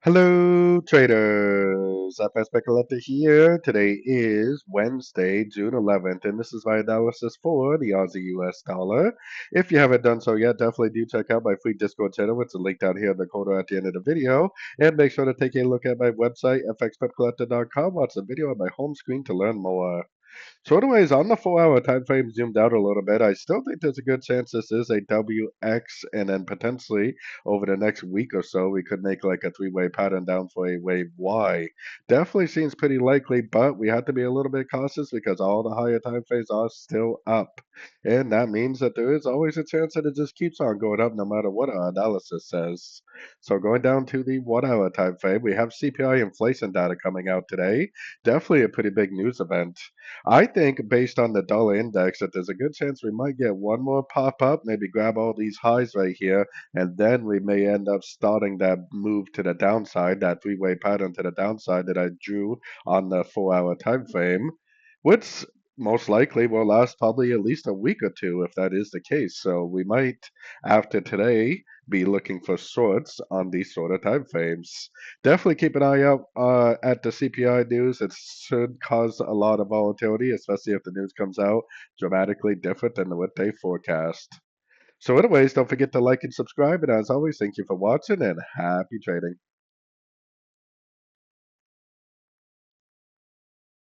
Hello, traders. FX Pip Collector here. Today is Wednesday, June 11th, and this is my analysis for the Aussie US dollar. If you haven't done so yet, definitely do check out my free Discord channel, which is linked down here in the corner at the end of the video. And make sure to take a look at my website, fxpipcollector.com. Watch the video on my home screen to learn more. So anyways, on the 4 hour time frame zoomed out a little bit, I still think there's a good chance this is a WX, and then potentially over the next week or so, we could make like a three-way pattern down for a wave Y. Definitely seems pretty likely, but we have to be a little bit cautious because all the higher time frames are still up. And that means that there is always a chance that it just keeps on going up no matter what our analysis says. So going down to the 1 hour time frame, we have CPI inflation data coming out today. Definitely a pretty big news event. I think based on the dollar index that there's a good chance we might get one more pop up, maybe grab all these highs right here, and then we may end up starting that move to the downside, that three-way pattern to the downside that I drew on the 4 hour time frame, which most likely will last probably at least a week or two if that is the case. So we might, after today, be looking for shorts on these sort of time frames. Definitely keep an eye out at the CPI news. It should cause a lot of volatility, especially if the news comes out dramatically different than what they forecast. So anyways, don't forget to like and subscribe. And as always, thank you for watching and happy trading.